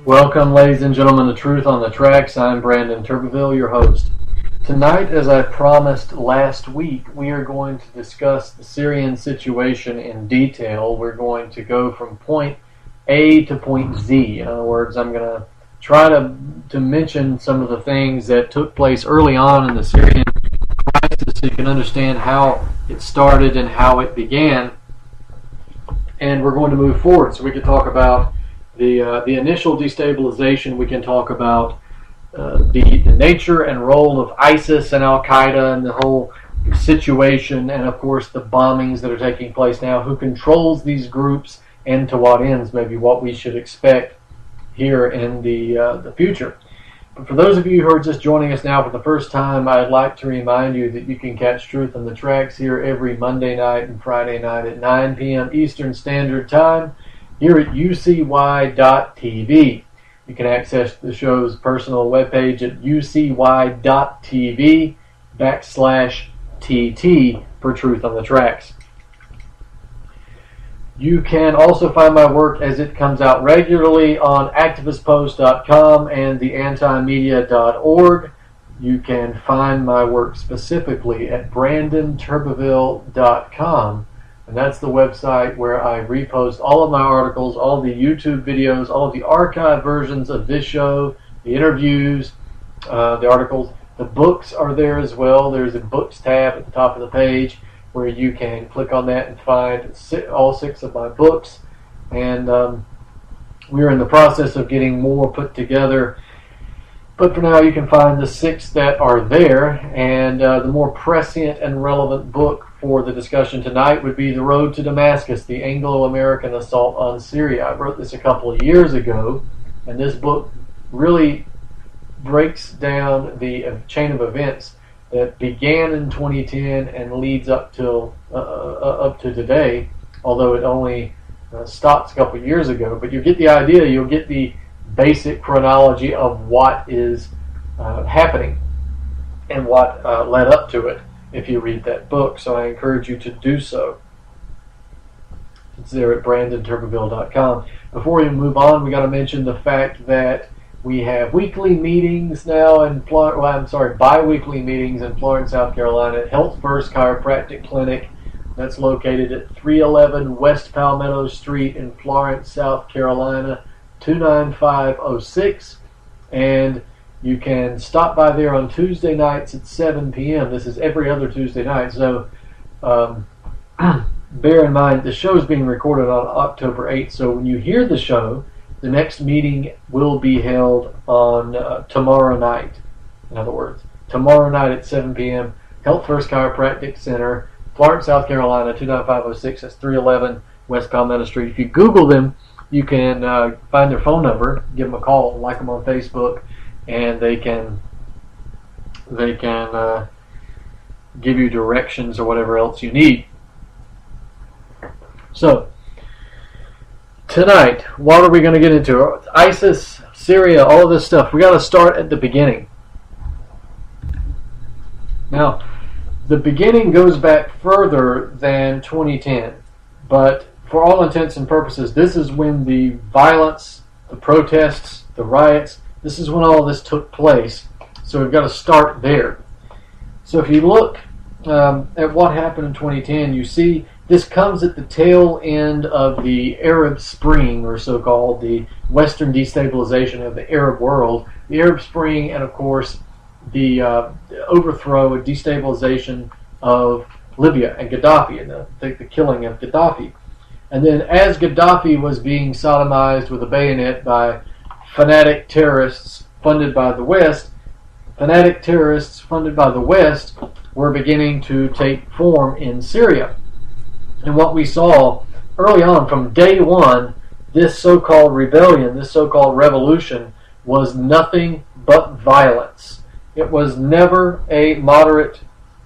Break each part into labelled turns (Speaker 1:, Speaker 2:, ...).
Speaker 1: Welcome, ladies and gentlemen, to Truth on the Tracks. I'm Brandon Turbeville, your host. Tonight, as I promised last week, we are going to discuss the Syrian situation in detail. We're going to go from point A to point Z. In other words, I'm going to try to mention some of the things that took place early on in the Syrian crisis so you can understand how it started and how it began. And we're going to move forward so we can talk about the initial destabilization. We can talk about the nature and role of ISIS and Al-Qaeda and the whole situation, and of course the bombings that are taking place now, who controls these groups and to what ends, maybe what we should expect here in the future. But for those of you who are just joining us now for the first time, I'd like to remind you that you can catch Truth on the Tracks here every Monday night and Friday night at 9 p.m. Eastern Standard Time here at ucy.tv. You can access the show's personal webpage at ucy.tv/TT for Truth on the Tracks. You can also find my work as it comes out regularly on activistpost.com and theantimedia.org. You can find my work specifically at brandonturbeville.com. And that's the website where I repost all of my articles, all of the YouTube videos, all of the archive versions of this show, the interviews, the articles. The books are there as well. There's a books tab at the top of the page where you can click on that and find all 6 of my books. And we're in the process of getting more put together. But for now, you can find the 6 that are there. And the more prescient and relevant book for the discussion tonight would be The Road to Damascus, the Anglo-American Assault on Syria. I wrote this a couple of years ago, and this book really breaks down the chain of events that began in 2010 and leads up to today, although it only stops a couple of years ago. But you get the idea, you'll get the basic chronology of what is happening and what led up to it if you read that book. So I encourage you to do so. It's there at brandonturbeville.com. Before we move on, we got to mention the fact that we have weekly meetings now in bi-weekly meetings in Florence, South Carolina at Health First Chiropractic Clinic. That's located at 311 West Palmetto Street in Florence, South Carolina, 29506. And you can stop by there on Tuesday nights at 7 p.m. This is every other Tuesday night. So bear in mind, the show is being recorded on October 8th. So when you hear the show, the next meeting will be held on tomorrow night. In other words, tomorrow night at 7 p.m., Health First Chiropractic Center, Florence, South Carolina, 29506. That's 311 West Palmetto Street. If you Google them, you can find their phone number, give them a call, like them on Facebook, and they can give you directions or whatever else you need. So tonight, what are we going to get into? ISIS, Syria, all of this stuff. We got to start at the beginning. Now, the beginning goes back further than 2010, but for all intents and purposes, this is when the violence, the protests, the riots, this is when all of this took place. So we've got to start there. So if you look at what happened in 2010, you see this comes at the tail end of the Arab Spring, or so-called the Western destabilization of the Arab world. The Arab Spring, and of course the overthrow and destabilization of Libya and Gaddafi, and the killing of Gaddafi. And then as Gaddafi was being sodomized with a bayonet by fanatic terrorists funded by the West, were beginning to take form in Syria. And what we saw early on from day one, this so-called rebellion, this so-called revolution, was nothing but violence. It was never a moderate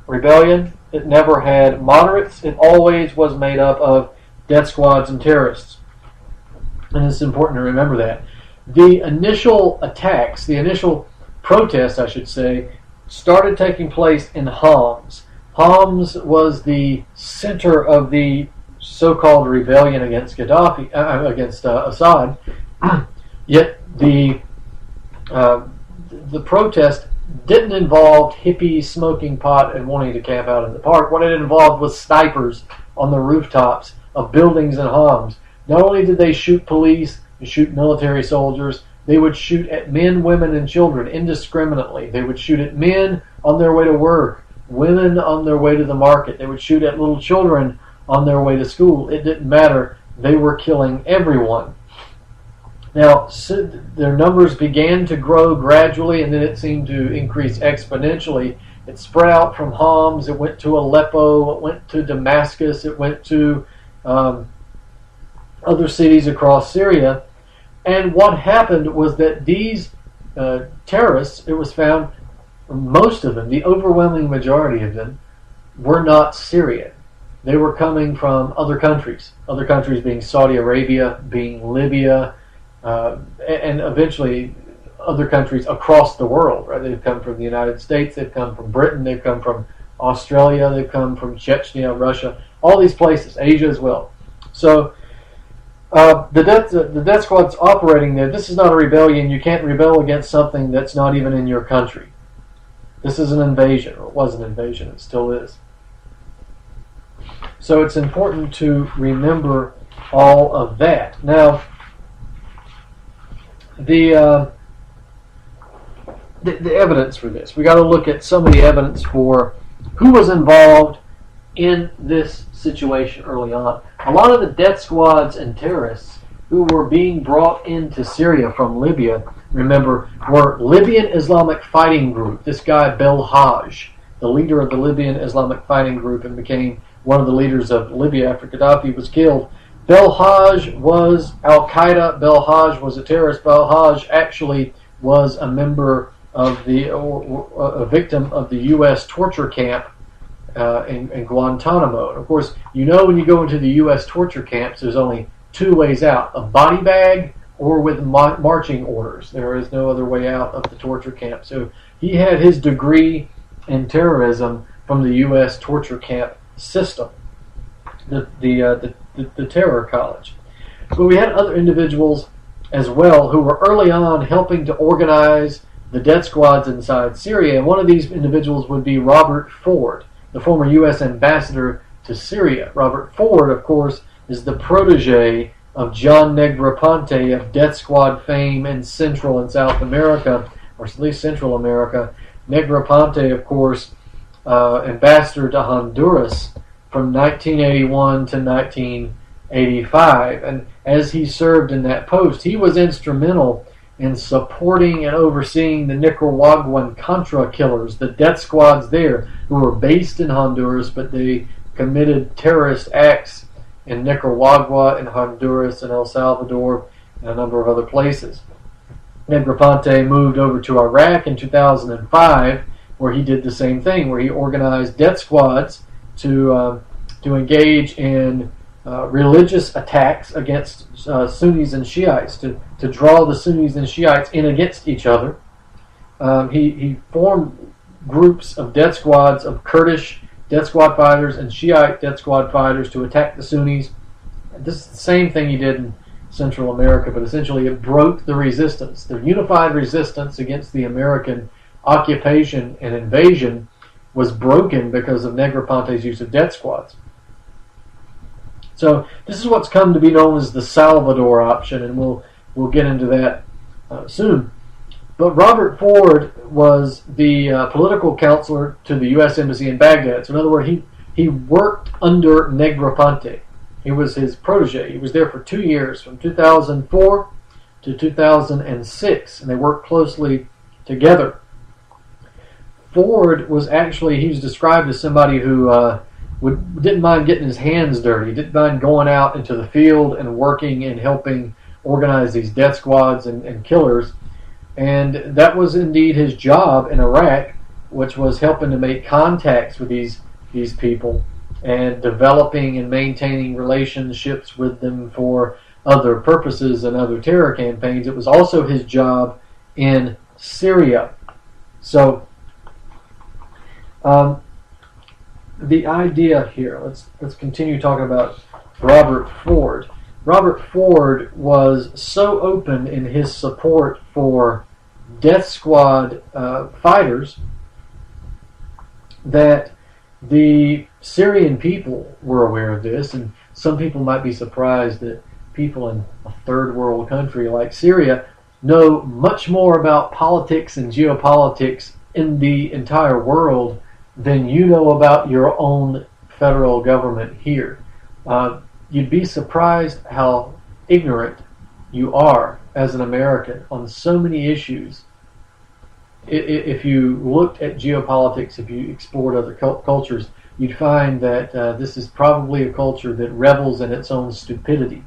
Speaker 1: rebellion. It never had moderates. It always was made up of death squads and terrorists. And it's important to remember that. The initial attacks, the initial protests, I should say, started taking place in Homs. Homs was the center of the so-called rebellion against Gaddafi, against Assad. Yet the protest didn't involve hippies smoking pot and wanting to camp out in the park. What it involved was snipers on the rooftops of buildings and homes. Not only did they shoot police and shoot military soldiers, they would shoot at men, women, and children indiscriminately. They would shoot at men on their way to work, women on their way to the market. They would shoot at little children on their way to school. It didn't matter. They were killing everyone. Now, their numbers began to grow gradually, and then it seemed to increase exponentially. It spread out from Homs, it went to Aleppo, it went to Damascus, it went to other cities across Syria. And what happened was that these terrorists, it was found, most of them, the overwhelming majority of them, were not Syrian. They were coming from other countries being Saudi Arabia, being Libya, and eventually other countries across the world. Right? They've come from the United States, they've come from Britain, they've come from Australia, they've come from Chechnya, Russia, all these places, Asia as well. So the death squad's operating there. This is not a rebellion. You can't rebel against something that's not even in your country. This is an invasion, or it was an invasion, it still is. So it's important to remember all of that. Now, the evidence for this. We got to look at some of the evidence for who was involved in this situation early on. A lot of the death squads and terrorists who were being brought into Syria from Libya, remember, were Libyan Islamic Fighting Group. This guy, Belhaj, the leader of the Libyan Islamic Fighting Group, and became one of the leaders of Libya after Gaddafi was killed. Belhaj was Al-Qaeda. Belhaj was a terrorist. Belhaj actually was a member of a victim of the U.S. torture camp in Guantanamo. And of course, you know when you go into the U.S. torture camps, there's only two ways out: a body bag or with marching orders. There is no other way out of the torture camp. So he had his degree in terrorism from the U.S. torture camp system, the terror college. But we had other individuals as well who were early on helping to organize the death squads inside Syria. And one of these individuals would be Robert Ford, the former U.S. ambassador to Syria. Robert Ford, of course, is the protege of John Negroponte of death squad fame in Central and South America, or at least Central America. Negroponte, of course, ambassador to Honduras from 1981 to 1985. And as he served in that post, he was instrumental in supporting and overseeing the Nicaraguan Contra killers, the death squads there, who were based in Honduras, but they committed terrorist acts in Nicaragua, in Honduras, and El Salvador, and a number of other places. Negroponte moved over to Iraq in 2005, where he did the same thing, where he organized death squads to engage in religious attacks against Sunnis and Shiites, to draw the Sunnis and Shiites in against each other. He formed groups of death squads of Kurdish death squad fighters and Shiite death squad fighters to attack the Sunnis. This is the same thing he did in Central America, but essentially it broke the resistance. The unified resistance against the American occupation and invasion was broken because of Negroponte's use of death squads. So this is what's come to be known as the Salvador option, and we'll get into that soon. But Robert Ford was the political counselor to the U.S. Embassy in Baghdad. So in other words, he worked under Negroponte. He was his protege. He was there for 2 years, from 2004 to 2006, and they worked closely together. Ford was he was described as somebody who didn't mind getting his hands dirty, didn't mind going out into the field and working and helping organize these death squads and killers. And that was indeed his job in Iraq, which was helping to make contacts with these people and developing and maintaining relationships with them for other purposes and other terror campaigns. It was also his job in Syria. So the idea here, let's continue talking about Robert Ford. Robert Ford was so open in his support for death squad fighters that the Syrian people were aware of this, and some people might be surprised that people in a third world country like Syria know much more about politics and geopolitics in the entire world than you know about your own federal government here. You'd be surprised how ignorant you are as an American on so many issues. If you looked at geopolitics, if you explored other cultures, you'd find that this is probably a culture that revels in its own stupidity.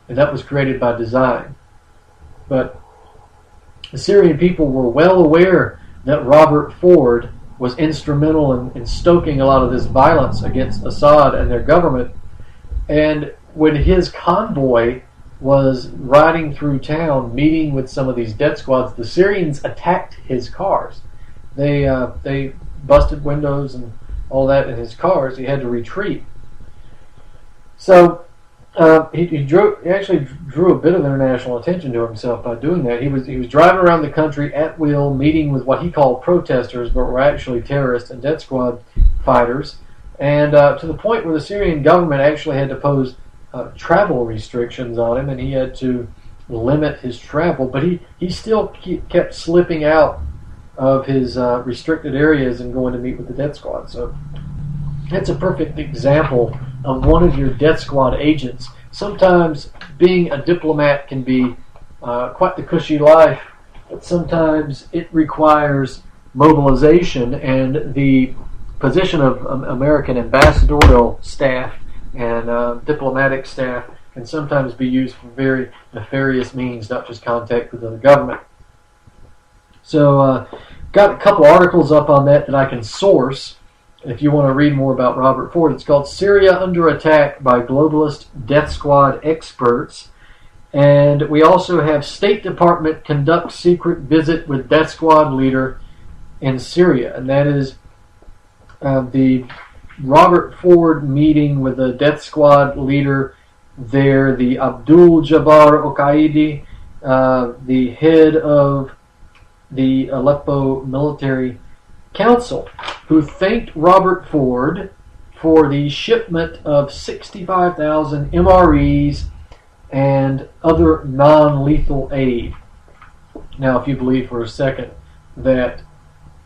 Speaker 1: And that was created by design. But the Syrian people were well aware that Robert Ford was instrumental in stoking a lot of this violence against Assad and their government. And when his convoy was riding through town, meeting with some of these death squads, the Syrians attacked his cars. They busted windows and all that in his cars. He had to retreat. So he actually drew a bit of international attention to himself by doing that. He was driving around the country at will, meeting with what he called protesters, but were actually terrorists and death squad fighters, and to the point where the Syrian government actually had to pose travel restrictions on him, and he had to limit his travel. But he still kept slipping out of his restricted areas and going to meet with the death squad. So that's a perfect example of one of your death squad agents. Sometimes being a diplomat can be quite the cushy life, but sometimes it requires mobilization, and the position of American ambassadorial staff and diplomatic staff can sometimes be used for very nefarious means, not just contact with the government. So got a couple articles up on that I can source. If you want to read more about Robert Ford, it's called Syria Under Attack by Globalist Death Squad Experts. And we also have State Department Conducts Secret Visit with Death Squad Leader in Syria. And that is the Robert Ford meeting with the Death Squad leader there, the Abdul Jabbar Oqaidi, the head of the Aleppo Military Council, who thanked Robert Ford for the shipment of 65,000 MREs and other non-lethal aid. Now, if you believe for a second that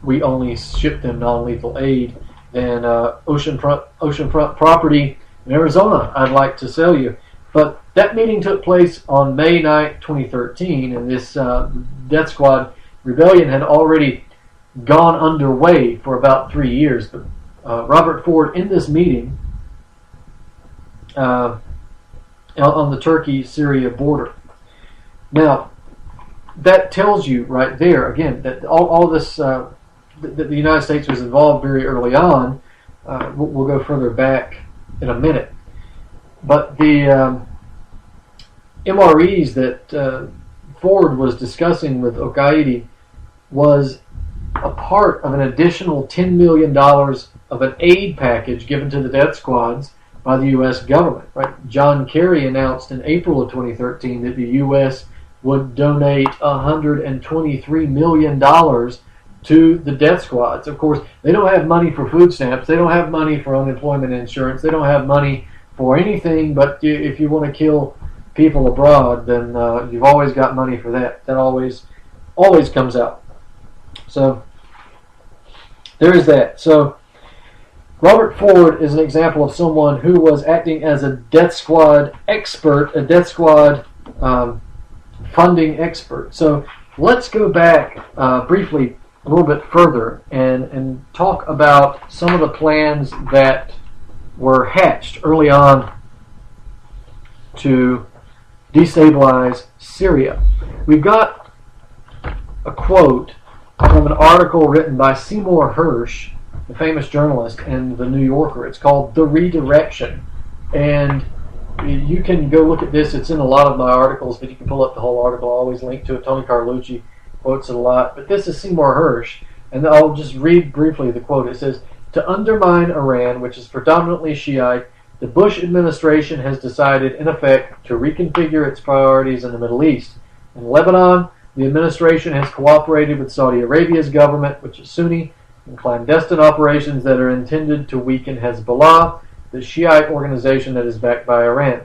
Speaker 1: we only ship them non-lethal aid, then oceanfront property in Arizona I'd like to sell you. But that meeting took place on May 9th, 2013, and this Death Squad rebellion had already gone underway for about 3 years. But Robert Ford, in this meeting on the Turkey-Syria border. Now, that tells you right there, again, that all this, that the United States was involved very early on. We'll go further back in a minute. But the MREs that Ford was discussing with Oqaidi was a part of an additional $10 million of an aid package given to the death squads by the U.S. government. Right? John Kerry announced in April of 2013 that the U.S. would donate $123 million to the death squads. Of course, they don't have money for food stamps. They don't have money for unemployment insurance. They don't have money for anything. But if you want to kill people abroad, then you've always got money for that. That always comes out. So there is that. So Robert Ford is an example of someone who was acting as a death squad expert, a death squad funding expert. So let's go back briefly a little bit further and talk about some of the plans that were hatched early on to destabilize Syria. We've got a quote from an article written by Seymour Hersh, the famous journalist, in The New Yorker. It's called The Redirection. And you can go look at this. It's in a lot of my articles, but you can pull up the whole article. I always link to it. Tony Carlucci quotes it a lot. But this is Seymour Hersh, and I'll just read briefly the quote. It says, "To undermine Iran, which is predominantly Shiite, The Bush administration has decided, in effect, to reconfigure its priorities in the Middle East. In Lebanon, the administration has cooperated with Saudi Arabia's government, which is Sunni, in clandestine operations that are intended to weaken Hezbollah, the Shiite organization that is backed by Iran.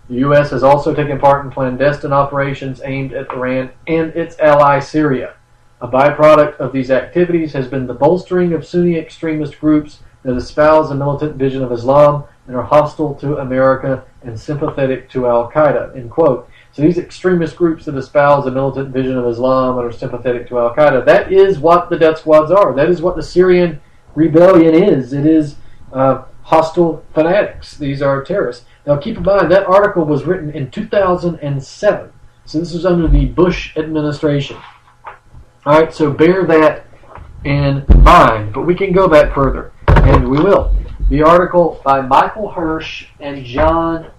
Speaker 1: The U.S. has also taken part in clandestine operations aimed at Iran and its ally Syria. A byproduct of these activities has been the bolstering of Sunni extremist groups that espouse a militant vision of Islam and are hostile to America and sympathetic to Al-Qaeda, end quote. So these extremist groups that espouse a militant vision of Islam and are sympathetic to Al-Qaeda, that is what the death squads are. That is what the Syrian rebellion is. It is hostile fanatics. These are terrorists. Now keep in mind, that article was written in 2007. So this was under the Bush administration. All right, so bear that in mind. But we can go back further, and we will. The article by Michael Hirsch and John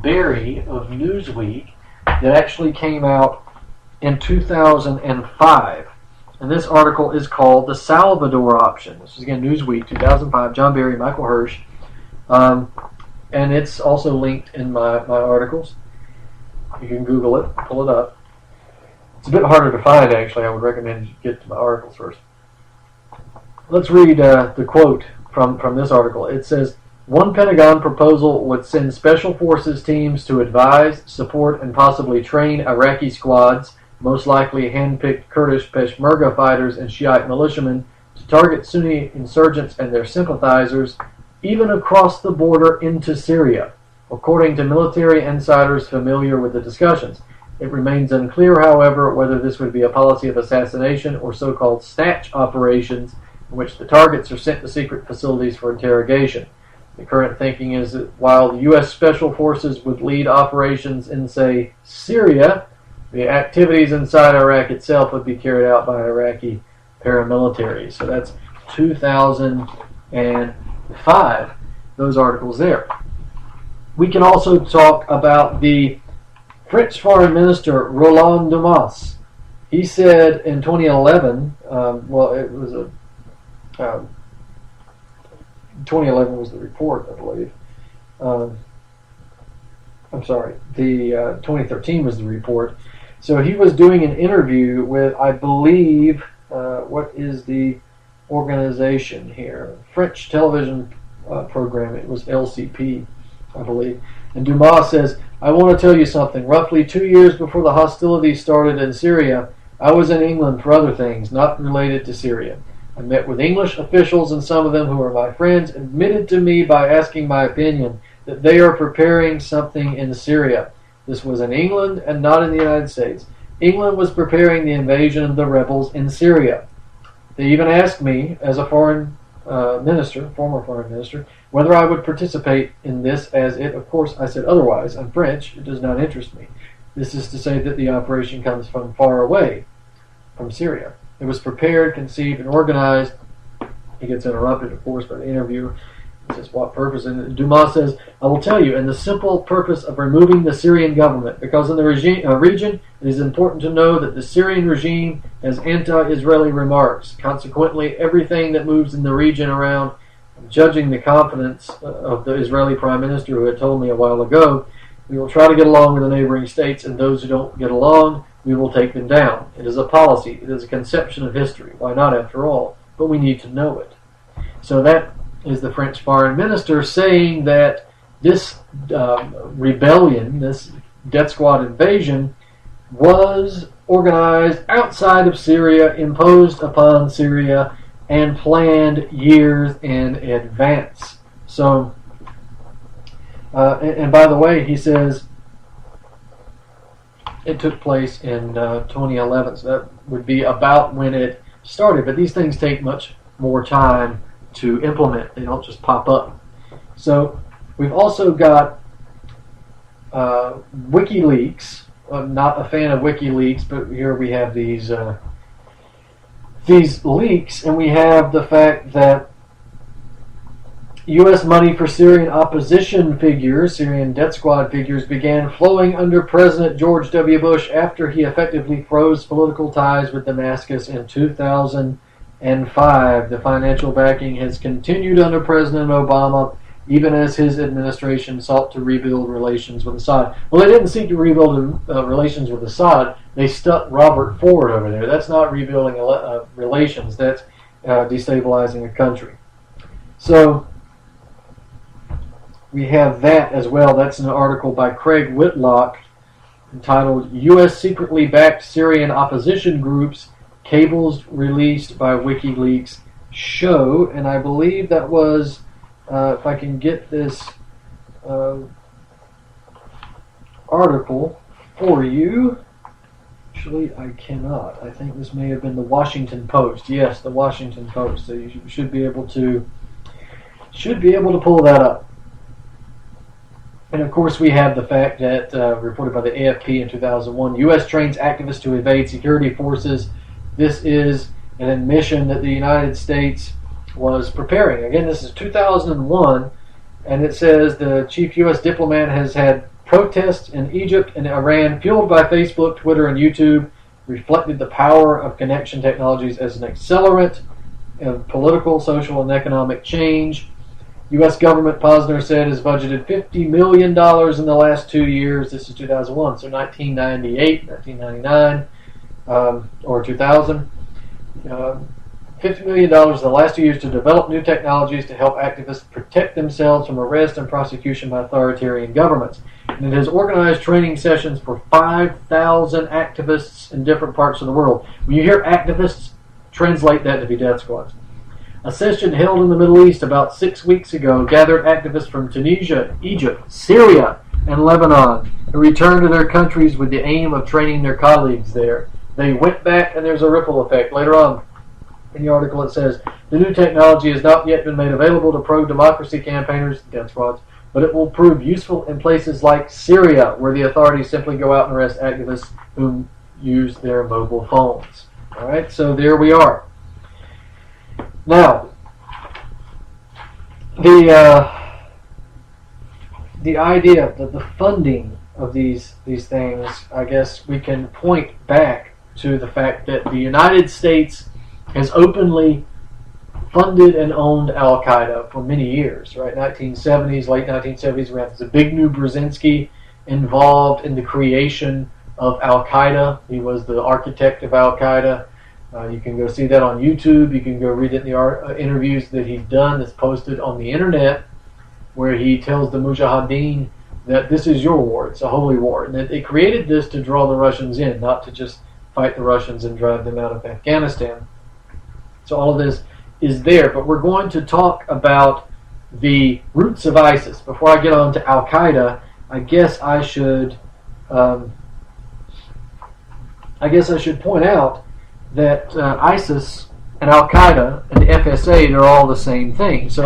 Speaker 1: Barry of Newsweek that actually came out in 2005. And this article is called The Salvador Option. This is, again, Newsweek, 2005, John Barry, Michael Hirsch. And it's also linked in my articles. You can Google it, pull it up. It's a bit harder to find, actually. I would recommend you get to my articles first. Let's read the quote from this article. It says, one Pentagon proposal would send special forces teams to advise, support, and possibly train Iraqi squads, most likely hand-picked Kurdish Peshmerga fighters and Shiite militiamen, to target Sunni insurgents and their sympathizers, even across the border into Syria, according to military insiders familiar with the discussions. It remains unclear, however, whether this would be a policy of assassination or so-called snatch operations, in which the targets are sent to secret facilities for interrogation. The current thinking is that while the U.S. Special Forces would lead operations in, say, Syria, the activities inside Iraq itself would be carried out by Iraqi paramilitaries. So that's 2005, those articles there. We can also talk about the French Foreign Minister Roland Dumas. He said in 2011, 2011 was the report, I believe. I'm sorry, the 2013 was the report. So he was doing an interview with, I believe, what is the organization here? French television program. It was LCP, I believe. And Dumas says, I want to tell you something. Roughly 2 years before the hostilities started in Syria, I was in England for other things, not related to Syria. I met with English officials, and some of them who are my friends admitted to me by asking my opinion that they are preparing something in Syria. This was in England and not in the United States. England was preparing the invasion of the rebels in Syria. They even asked me, as a foreign minister, former foreign minister, whether I would participate in this as it, of course, I said otherwise. I'm French. It does not interest me. This is to say that the operation comes from far away, from Syria. It was prepared, conceived, and organized. He gets interrupted, of course, by the interviewer. He says, what purpose? And Dumas says, I will tell you, in the simple purpose of removing the Syrian government, because in the region, it is important to know that the Syrian regime has anti-Israeli remarks. Consequently, everything that moves in the region around, judging the confidence of the Israeli prime minister who had told me a while ago, we will try to get along with the neighboring states, and those who don't get along, we will take them down. It is a policy. It is a conception of history. Why not, after all? But we need to know it. So that is the French foreign minister saying that this rebellion, this death squad invasion, was organized outside of Syria, imposed upon Syria, and planned years in advance. So, and by the way, he says it took place in 2011, so that would be about when it started. But these things take much more time to implement. They don't just pop up. So we've also got WikiLeaks. I'm not a fan of WikiLeaks, but here we have these leaks, and we have the fact that U.S. money for Syrian opposition figures, Syrian death squad figures, began flowing under President George W. Bush after he effectively froze political ties with Damascus in 2005. The financial backing has continued under President Obama even as his administration sought to rebuild relations with Assad. Well, they didn't seek to rebuild relations with Assad. They stuck Robert Ford over there. That's not rebuilding relations. That's destabilizing a country. So we have that as well. That's an article by Craig Whitlock entitled U.S. Secretly Backed Syrian Opposition Groups, Cables Released by WikiLeaks Show. And I believe that was, if I can get this article for you. Actually, I cannot. I think this may have been the Washington Post. Yes, the Washington Post. So you should be able to pull that up. And of course, we have the fact that reported by the AFP in 2001, U.S. trains activists to evade security forces. This is an admission that the United States was preparing. Again, this is 2001, and it says the chief U.S. diplomat has had protests in Egypt and Iran, fueled by Facebook, Twitter, and YouTube, reflected the power of connection technologies as an accelerant of political, social, and economic change. U.S. government, Posner said, has budgeted $50 million in the last 2 years. This is 2001, so 1998, 1999, or 2000. $50 million in the last 2 years to develop new technologies to help activists protect themselves from arrest and prosecution by authoritarian governments. And it has organized training sessions for 5,000 activists in different parts of the world. When you hear activists, translate that to be death squads. A session held in the Middle East about 6 weeks ago gathered activists from Tunisia, Egypt, Syria, and Lebanon who returned to their countries with the aim of training their colleagues there. They went back, and there's a ripple effect. Later on in the article it says, the new technology has not yet been made available to pro-democracy campaigners, death squads, but it will prove useful in places like Syria, where the authorities simply go out and arrest activists who use their mobile phones. All right, so there we are. Now, the idea that the funding of these things, I guess we can point back to the fact that the United States has openly funded and owned Al-Qaeda for many years, right? 1970s, late 1970s, we have Zbigniew Brzezinski involved in the creation of Al-Qaeda. He was the architect of Al-Qaeda. You can go see that on YouTube. You can go read it in the interviews that he's done that's posted on the internet, where he tells the Mujahideen that this is your war. It's a holy war. And that they created this to draw the Russians in, not to just fight the Russians and drive them out of Afghanistan. So all of this is there. But we're going to talk about the roots of ISIS. Before I get on to Al-Qaeda, I guess I should point out that ISIS and Al-Qaeda and the FSA, they're all the same thing. So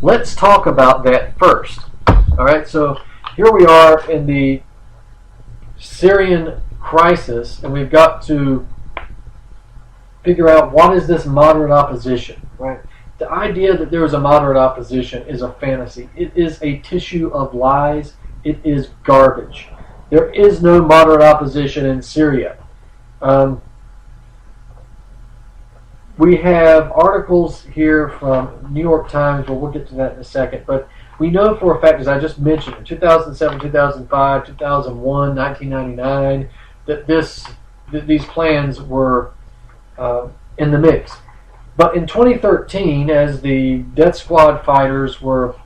Speaker 1: let's talk about that first. All right, so here we are in the Syrian crisis, and we've got to figure out what is this moderate opposition, right? The idea that there is a moderate opposition is a fantasy. It is a tissue of lies. It is garbage. There is no moderate opposition in Syria. We have articles here from New York Times, but we'll get to that in a second. But we know for a fact, as I just mentioned, in 2007, 2005, 2001, 1999, that these plans were in the mix. But in 2013, as the Death Squad fighters were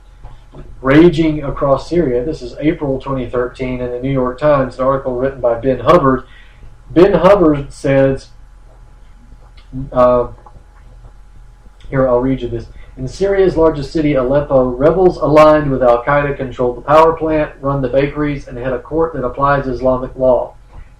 Speaker 1: raging across Syria, this is April 2013 in the New York Times, an article written by Ben Hubbard. Ben Hubbard says, here, I'll read you this. In Syria's largest city, Aleppo, rebels aligned with Al-Qaeda control the power plant, run the bakeries, and head a court that applies Islamic law.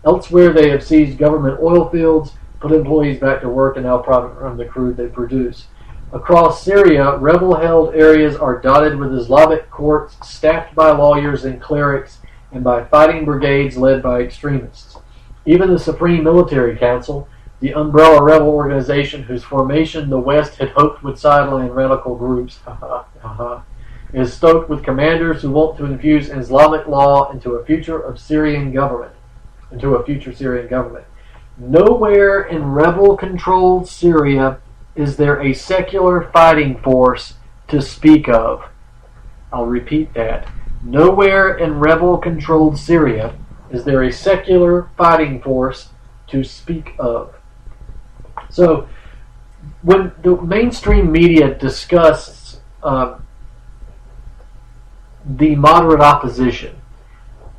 Speaker 1: Elsewhere, they have seized government oil fields, put employees back to work, and now profit from the crude they produce. Across Syria, rebel-held areas are dotted with Islamic courts staffed by lawyers and clerics and by fighting brigades led by extremists. Even the Supreme Military Council, the umbrella rebel organization whose formation the West had hoped would sideline radical groups, is stoked with commanders who want to infuse Islamic law into a future Syrian government. Nowhere in rebel-controlled Syria is there a secular fighting force to speak of. I'll repeat that. Nowhere in rebel-controlled Syria is there a secular fighting force to speak of. So, when the mainstream media discuss the moderate opposition,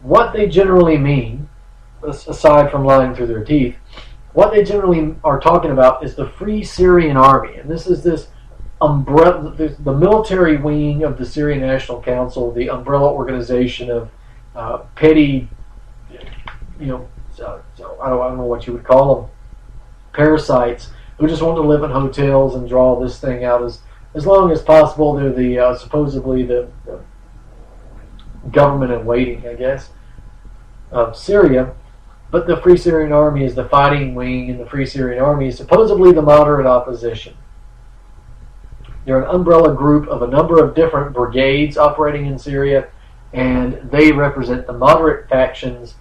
Speaker 1: what they generally mean, aside from lying through their teeth, what they generally are talking about is the Free Syrian Army. And this is this umbrella, the military wing of the Syrian National Council, the umbrella organization of petty, I don't know what you would call them, parasites who just want to live in hotels and draw this thing out as long as possible. They're the supposedly the government in waiting, I guess, of Syria. But the Free Syrian Army is the fighting wing, and the Free Syrian Army is supposedly the moderate opposition. They're an umbrella group of a number of different brigades operating in Syria, and they represent the moderate factions.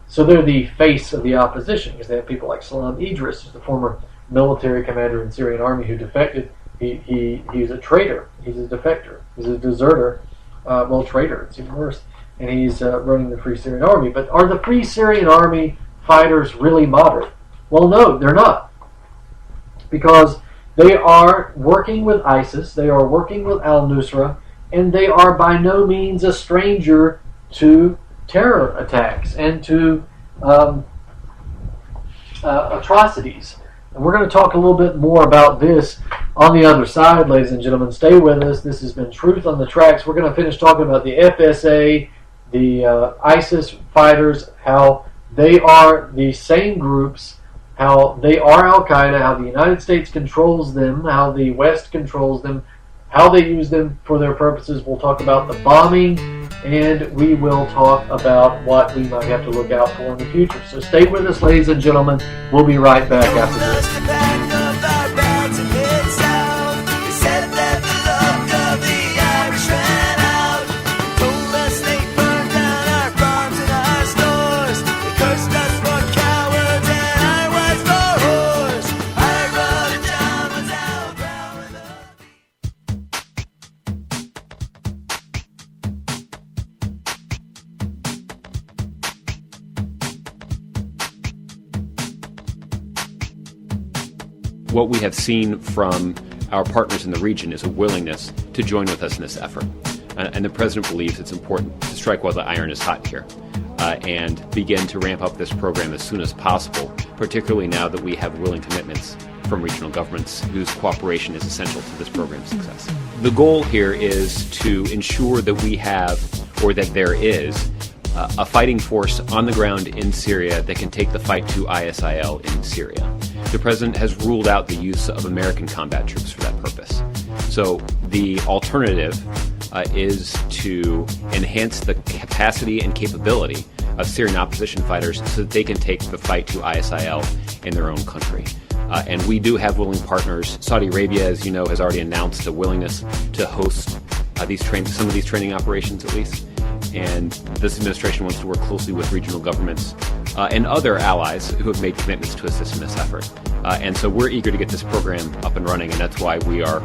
Speaker 1: So they're the face of the opposition, because they have people like Salam Idris, who's the former military commander in the Syrian army who defected. He's a traitor. He's a defector. He's a deserter. Traitor. It's even worse. And he's running the Free Syrian Army. But are the Free Syrian Army fighters really moderate? Well, no, they're not. Because they are working with ISIS, they are working with al-Nusra, and they are by no means a stranger to terror attacks and to atrocities. And we're going to talk a little bit more about this on the other side, ladies and gentlemen. Stay with us. This has been Truth on the Tracks. We're going to finish talking about the FSA, the ISIS fighters, how they are the same groups, how they are Al-Qaeda, how the United States controls them, how the West controls them, how they use them for their purposes. We'll talk about the bombing, and we will talk about what we might have to look out for in the future. So stay with us, ladies and gentlemen. We'll be right back after this.
Speaker 2: What we have seen from our partners in the region is a willingness to join with us in this effort. And the President believes it's important to strike while the iron is hot here and begin to ramp up this program as soon as possible, particularly now that we have willing commitments from regional governments whose cooperation is essential to this program's success. The goal here is to ensure that we have, or that there is, a fighting force on the ground in Syria that can take the fight to ISIL in Syria. The President has ruled out the use of American combat troops for that purpose. So the alternative is to enhance the capacity and capability of Syrian opposition fighters so that they can take the fight to ISIL in their own country. And we do have willing partners. Saudi Arabia, as you know, has already announced a willingness to host some of these training operations at least. And this administration wants to work closely with regional governments and other allies who have made commitments to assist in this effort. And so we're eager to get this program up and running, and that's why we are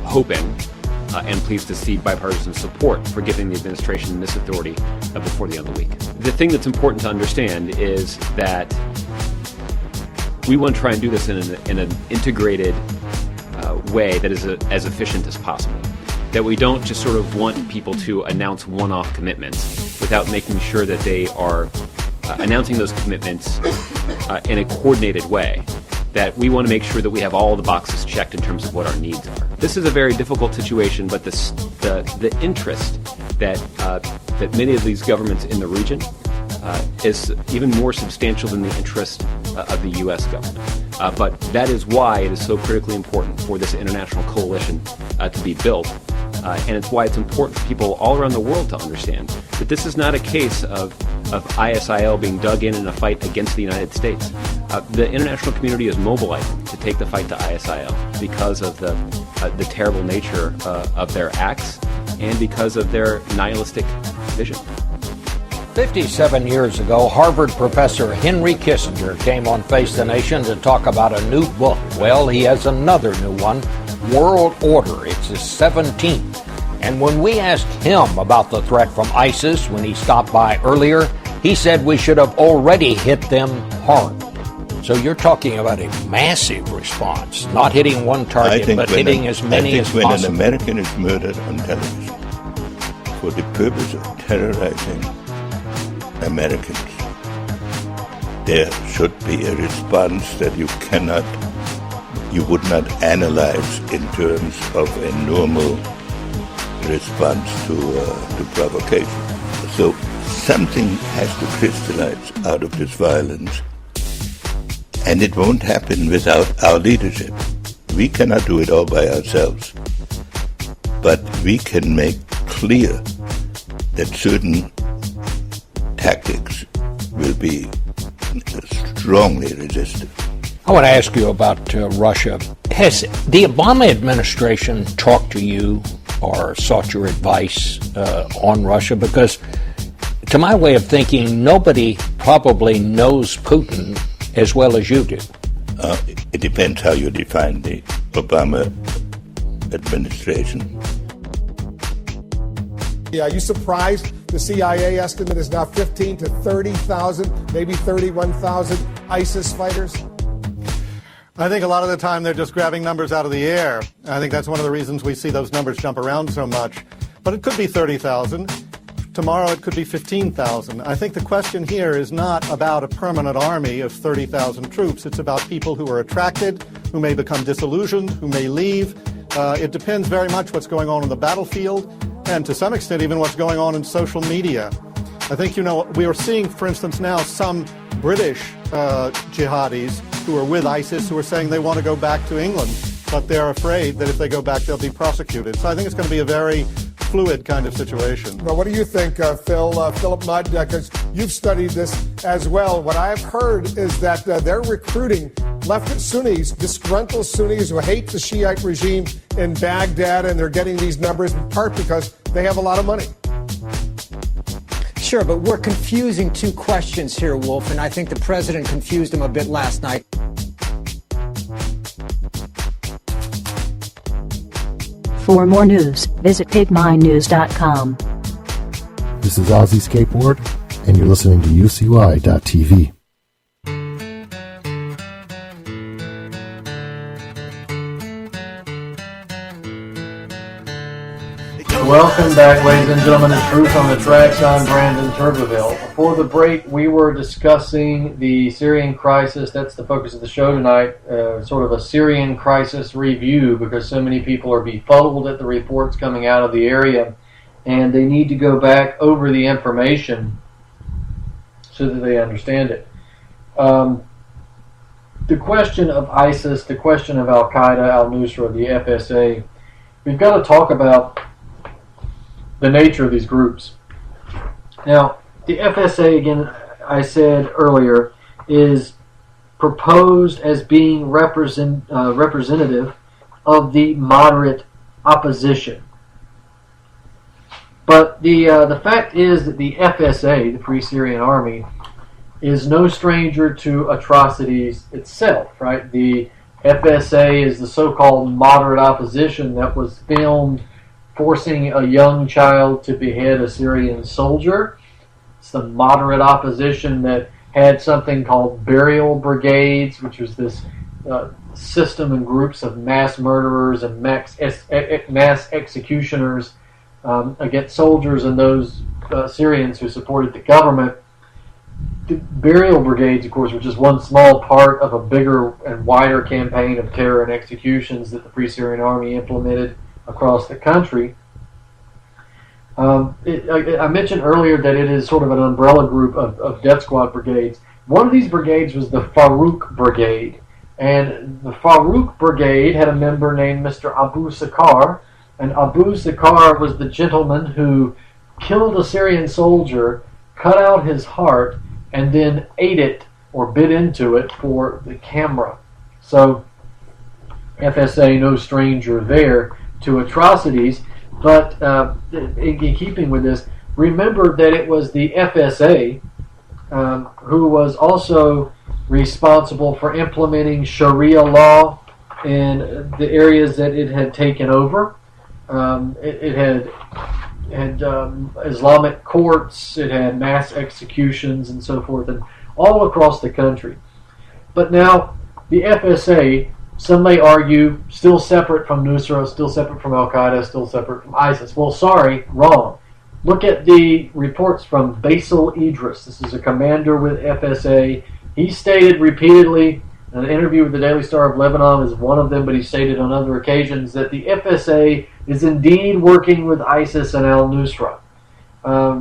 Speaker 2: hoping and pleased to see bipartisan support for giving the administration this authority before the end of the week. The thing that's important to understand is that we want to try and do this in an integrated way that is as efficient as possible. That we don't just sort of want people to announce one-off commitments without making sure that they are announcing those commitments in a coordinated way. That we want to make sure that we have all the boxes checked in terms of what our needs are. This is a very difficult situation, but the interest that many of these governments in the region is even more substantial than the interest of the U.S. government. But that is why it is so critically important for this international coalition to be built. And it's why it's important for people all around the world to understand that this is not a case of ISIL being dug in a fight against the United States. The international community is mobilizing to take the fight to ISIL because of the terrible nature of their acts and because of their nihilistic vision.
Speaker 3: 57 years ago, Harvard professor Henry Kissinger came on Face the Nation to talk about a new book. Well, he has another new one, World Order. It's his 17th. And when we asked him about the threat from ISIS when he stopped by earlier, he said we should have already hit them hard. So you're talking about a massive response, not hitting one target, but hitting as many as possible.
Speaker 4: When an American is murdered on television for the purpose of terrorizing Americans, there should be a response that you would not analyze in terms of a normal response to provocation. So something has to crystallize out of this violence, and it won't happen without our leadership. We cannot do it all by ourselves, but we can make clear that certain tactics will be strongly resisted.
Speaker 3: I want to ask you about Russia. Has the Obama administration talked to you or sought your advice on Russia? Because to my way of thinking, nobody probably knows Putin as well as you do.
Speaker 4: It depends how you define the Obama administration.
Speaker 5: Yeah, are you surprised the CIA estimate is now 15 to 30,000, maybe 31,000 ISIS fighters?
Speaker 6: I think a lot of the time they're just grabbing numbers out of the air. I think that's one of the reasons we see those numbers jump around so much. But it could be 30,000. Tomorrow it could be 15,000. I think the question here is not about a permanent army of 30,000 troops. It's about people who are attracted, who may become disillusioned, who may leave. It depends very much what's going on the battlefield, and to some extent even what's going on in social media. I think, we are seeing, for instance, now some British jihadis who are with ISIS who are saying they want to go back to England, but they're afraid that if they go back they'll be prosecuted. So I think it's going to be a very fluid kind of situation.
Speaker 5: Well, what do you think, Philip Mudd, because you've studied this as well. What I've heard is that they're recruiting leftist Sunnis, disgruntled Sunnis who hate the Shiite regime in Baghdad, and they're getting these numbers in part because they have a lot of money.
Speaker 7: Sure, but we're confusing two questions here, Wolf, and I think the president confused them a bit last night.
Speaker 8: For more news, visit pigminews.com.
Speaker 9: This is Ozzy Skateboard, and you're listening to UCY.tv.
Speaker 1: Welcome back, ladies and gentlemen, to Truth on the Tracks. I'm Brandon Turbeville. Before the break, we were discussing the Syrian crisis. That's the focus of the show tonight, sort of a Syrian crisis review, because so many people are befuddled at the reports coming out of the area, and they need to go back over the information so that they understand it. The question of ISIS, the question of Al-Qaeda, Al-Nusra, the FSA, we've got to talk about the nature of these groups. Now, the FSA, again, I said earlier, is proposed as being representative of the moderate opposition. But the fact is that the FSA, the Free Syrian Army, is no stranger to atrocities itself, right? The FSA is the so-called moderate opposition that was filmed forcing a young child to behead a Syrian soldier. It's the moderate opposition that had something called burial brigades, which was this system and groups of mass murderers and mass executioners against soldiers and those Syrians who supported the government. The burial brigades, of course, were just one small part of a bigger and wider campaign of terror and executions that the Free Syrian Army implemented across the country. I mentioned earlier that it is sort of an umbrella group of death squad brigades. One of these brigades was the Farouk Brigade, and the Farouk Brigade had a member named Mr. Abu Sakar, and Abu Sakar was the gentleman who killed a Syrian soldier, cut out his heart, and then ate it or bit into it for the camera. So FSA, no stranger there to atrocities, but in keeping with this, remember that it was the FSA who was also responsible for implementing Sharia law in the areas that it had taken over. It had Islamic courts, it had mass executions and so forth, and all across the country. But now the FSA, some may argue, still separate from Nusra, still separate from Al-Qaeda, still separate from ISIS. Well, sorry, wrong. Look at the reports from Basil Idris. This is a commander with FSA. He stated repeatedly, in an interview with the Daily Star of Lebanon is one of them, but he stated on other occasions that the FSA is indeed working with ISIS and al-Nusra.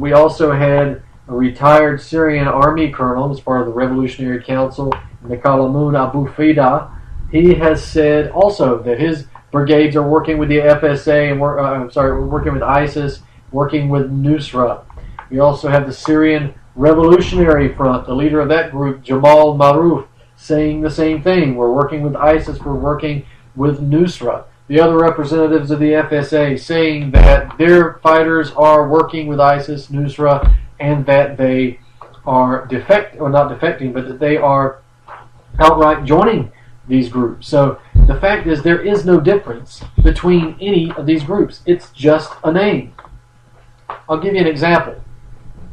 Speaker 1: We also had a retired Syrian army colonel as part of the Revolutionary Council, Nikalamun Abu Fida. He has said also that his brigades are working with the FSA and working with ISIS, working with Nusra. We also have the Syrian Revolutionary Front, the leader of that group, Jamal Maruf, saying the same thing. We're working with ISIS, we're working with Nusra. The other representatives of the FSA saying that their fighters are working with ISIS, Nusra, and that they are not defecting, but that they are outright joining these groups. So the fact is there is no difference between any of these groups. It's just a name. I'll give you an example.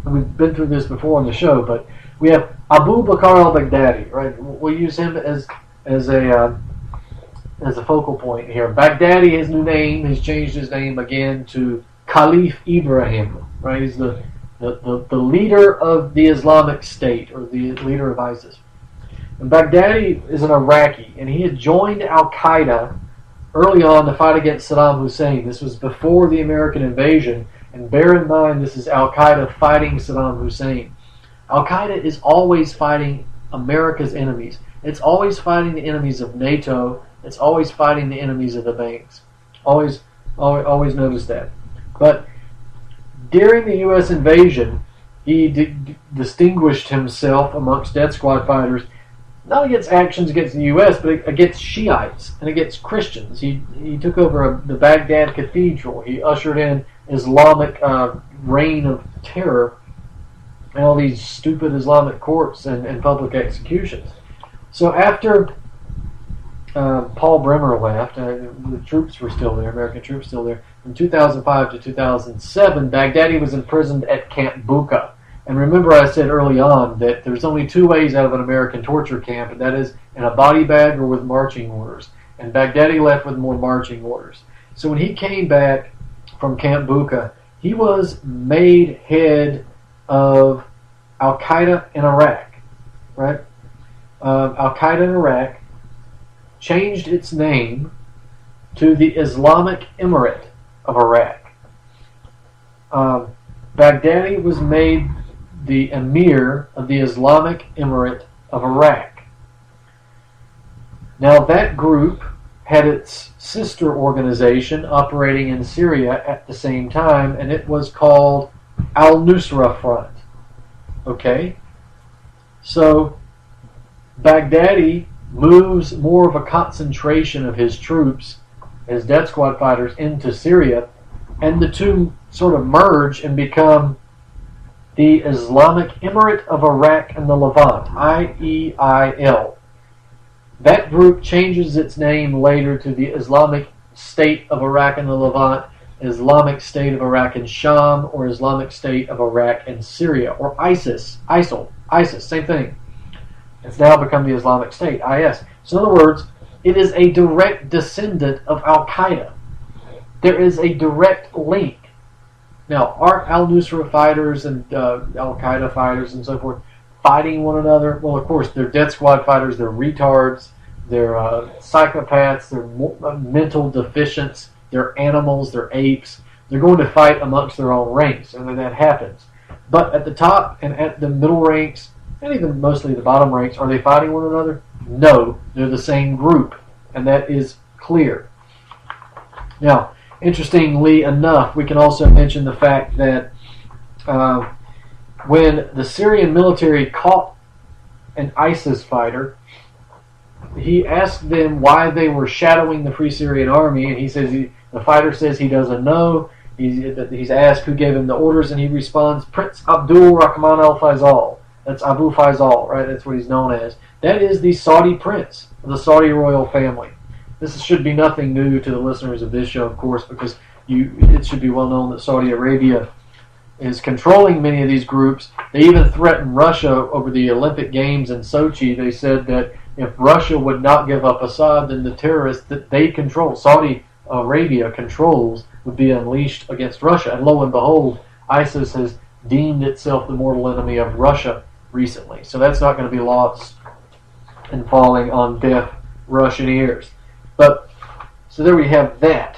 Speaker 1: We've been through this before on the show, but we have Abu Bakr al-Baghdadi, right? We'll use him as a focal point here. Baghdadi, his new name, has changed his name again to Caliph Ibrahim, right? He's the leader of the Islamic State, or the leader of ISIS. And Baghdadi is an Iraqi, and he had joined Al-Qaeda early on to fight against Saddam Hussein. This was before the American invasion, and bear in mind this is Al-Qaeda fighting Saddam Hussein. Al-Qaeda is always fighting America's enemies. It's always fighting the enemies of NATO. It's always fighting the enemies of the banks. Always notice that. But during the U.S. invasion, he distinguished himself amongst death squad fighters, not against actions against the U.S., but against Shiites and against Christians. He took over the Baghdad Cathedral. He ushered in Islamic reign of terror and all these stupid Islamic courts and public executions. So after Paul Bremer left, the troops were still there, American troops still there, from 2005 to 2007, Baghdadi was imprisoned at Camp Bucca. And remember I said early on that there's only two ways out of an American torture camp, and that is in a body bag or with marching orders. And Baghdadi left with more marching orders. So when he came back from Camp Bucca, he was made head of Al-Qaeda in Iraq, right? Al-Qaeda in Iraq changed its name to the Islamic Emirate of Iraq. Baghdadi was made the emir of the Islamic Emirate of Iraq. Now that group had its sister organization operating in Syria at the same time, and it was called Al-Nusra Front. Okay? So Baghdadi moves more of a concentration of his troops, his death squad fighters, into Syria, and the two sort of merge and become the Islamic Emirate of Iraq and the Levant, IEIL. That group changes its name later to the Islamic State of Iraq and the Levant, Islamic State of Iraq and Sham, or Islamic State of Iraq and Syria, or ISIS, same thing. It's now become the Islamic State, IS. So in other words, it is a direct descendant of Al-Qaeda. There is a direct link. Now, are al-Nusra fighters and Al-Qaeda fighters and so forth fighting one another? Well, of course, they're death squad fighters, they're retards, they're psychopaths, they're mental deficients, they're animals, they're apes. They're going to fight amongst their own ranks, and then that happens. But at the top and at the middle ranks, and even mostly the bottom ranks, are they fighting one another? No, they're the same group, and that is clear. Now, interestingly enough, we can also mention the fact that when the Syrian military caught an ISIS fighter, he asked them why they were shadowing the Free Syrian Army, and he says the fighter says he doesn't know. He's asked who gave him the orders, and he responds, Prince Abdul Rahman al-Faisal. That's Abu Faisal, right? That's what he's known as. That is the Saudi prince of the Saudi royal family. This should be nothing new to the listeners of this show, of course, because it should be well known that Saudi Arabia is controlling many of these groups. They even threatened Russia over the Olympic Games in Sochi. They said that if Russia would not give up Assad, then the terrorists that they control, Saudi Arabia controls, would be unleashed against Russia. And lo and behold, ISIS has deemed itself the mortal enemy of Russia recently. So that's not going to be lost and falling on deaf Russian ears. But so there we have that.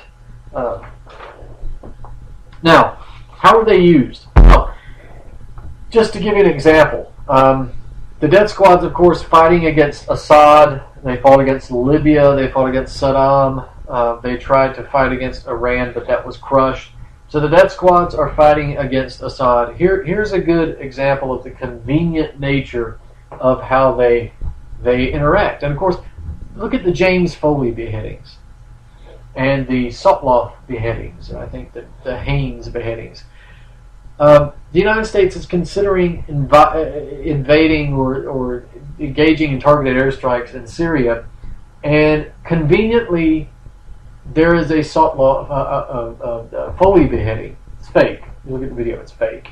Speaker 1: Now, how are they used? Well, just to give you an example, the death squads, of course, fighting against Assad. They fought against Libya. They fought against Saddam. They tried to fight against Iran, but that was crushed. So the death squads are fighting against Assad. Here's a good example of the convenient nature of how they interact. And of course, look at the James Foley beheadings and the Sotloff beheadings, and I think the Haynes beheadings. The United States is considering invading or engaging in targeted airstrikes in Syria, and conveniently there is a Sotloff Foley beheading. It's fake. You look at the video, it's fake.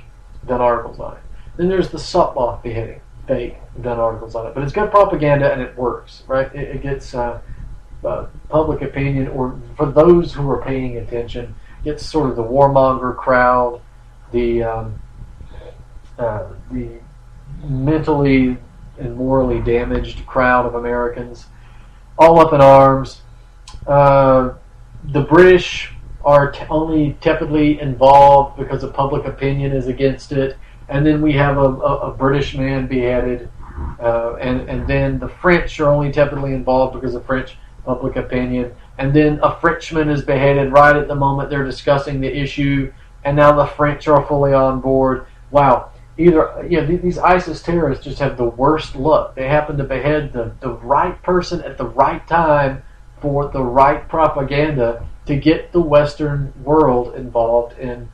Speaker 1: Done articles on it. Then there's the Sotloff beheading. Fake. Done articles on it. But it's good propaganda and it works, right? It gets public opinion, or for those who are paying attention, gets sort of the warmonger crowd, the mentally and morally damaged crowd of Americans, all up in arms. The British are only tepidly involved because of public opinion is against it, and then we have a British man beheaded, and then the French are only tepidly involved because of French public opinion, and then a Frenchman is beheaded right at the moment they're discussing the issue, and now the French are fully on board. Wow. These ISIS terrorists just have the worst luck. They happen to behead the right person at the right time for the right propaganda to get the Western world involved in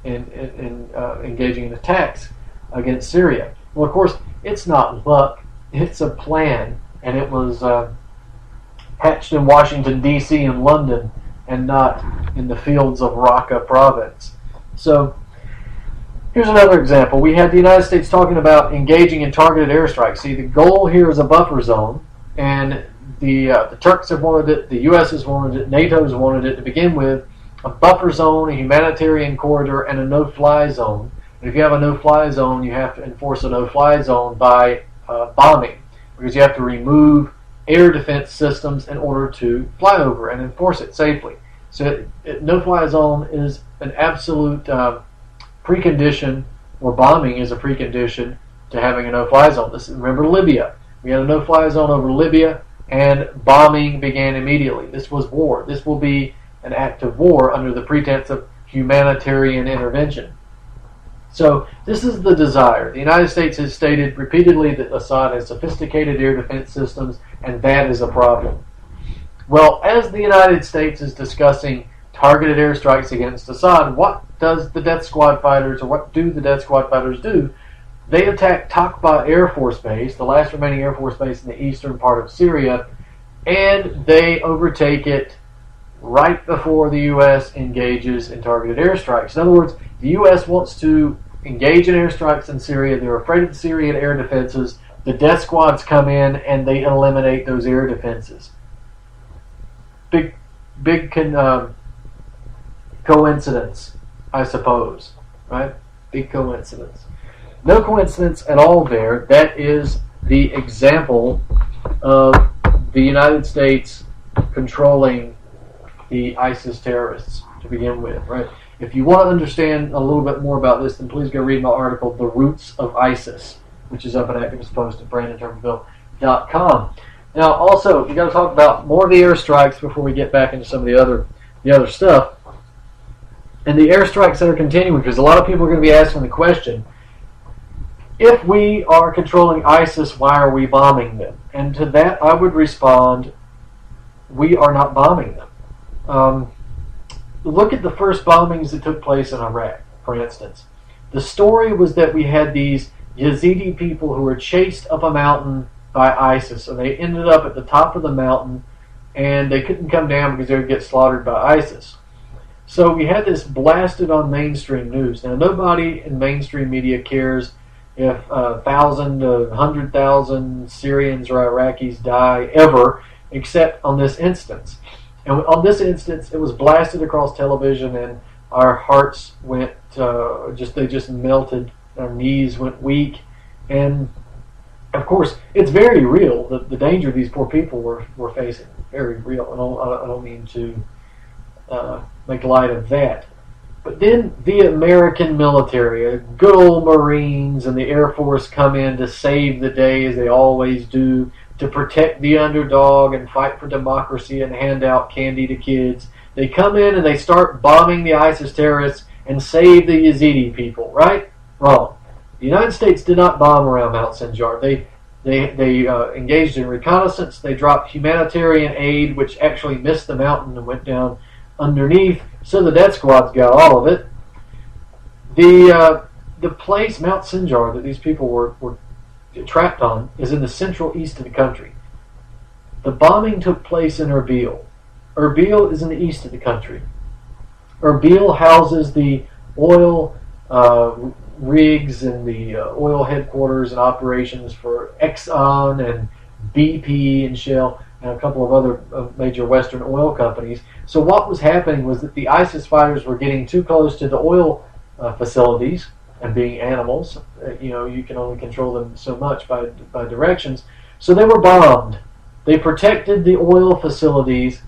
Speaker 1: engaging in attacks against Syria. Well, of course, it's not luck. It's a plan, and it was hatched in Washington, D.C. and London, and not in the fields of Raqqa province. So here's another example. We had the United States talking about engaging in targeted airstrikes. See, the goal here is a buffer zone, and the Turks have wanted it, the U.S. has wanted it, NATO has wanted it to begin with, a buffer zone, a humanitarian corridor, and a no-fly zone. And if you have a no-fly zone, you have to enforce a no-fly zone by bombing, because you have to remove air defense systems in order to fly over and enforce it safely. So no-fly zone is an absolute precondition, or bombing is a precondition to having a no-fly zone. Remember Libya. We had a no-fly zone over Libya, and bombing began immediately. This was war. This will be an act of war under the pretense of humanitarian intervention. So this is the desire. The United States has stated repeatedly that Assad has sophisticated air defense systems, and that is a problem. Well, as the United States is discussing targeted airstrikes against Assad, what does the death squad fighters, or what do the death squad fighters do? They attack Takba Air Force Base, the last remaining Air Force base in the eastern part of Syria, and they overtake it right before the U.S. engages in targeted airstrikes. In other words, the U.S. wants to engage in airstrikes in Syria. They're afraid of the Syrian air defenses. The death squads come in and they eliminate those air defenses. Big coincidence, I suppose, right? Big coincidence. No coincidence at all there. That is the example of the United States controlling the ISIS terrorists to begin with, right? If you want to understand a little bit more about this, then please go read my article, The Roots of ISIS, which is up at Activist Post at BrandonTurbeville.com. Now, also, we got to talk about more of the airstrikes before we get back into some of the other stuff. And the airstrikes that are continuing, because a lot of people are going to be asking the question, if we are controlling ISIS, why are we bombing them? And to that, I would respond, we are not bombing them. Look at the first bombings that took place in Iraq, for instance. The story was that we had these Yazidi people who were chased up a mountain by ISIS, and they ended up at the top of the mountain, and they couldn't come down because they would get slaughtered by ISIS. So we had this blasted on mainstream news. Now, nobody in mainstream media cares if 1,000 to 100,000 Syrians or Iraqis die ever, except on this instance. And on this instance, it was blasted across television, and our hearts went they just melted. Our knees went weak, and of course, it's very real. The danger these poor people were facing, very real. I don't mean to make light of that. But then the American military, good old Marines and the Air Force come in to save the day, as they always do, to protect the underdog and fight for democracy and hand out candy to kids. They come in and they start bombing the ISIS terrorists and save the Yazidi people, right? Wrong. The United States did not bomb around Mount Sinjar. They engaged in reconnaissance. They dropped humanitarian aid, which actually missed the mountain and went down underneath, so the death squads got all of it. The place, Mount Sinjar, that these people were trapped on is in the central east of the country. The bombing took place in Erbil. Erbil is in the east of the country. Erbil houses the oil rigs and the oil headquarters and operations for Exxon and BP and Shell and a couple of other major Western oil companies. So what was happening was that the ISIS fighters were getting too close to the oil facilities, and being animals, you can only control them so much by directions. So they were bombed. They protected the oil facilities,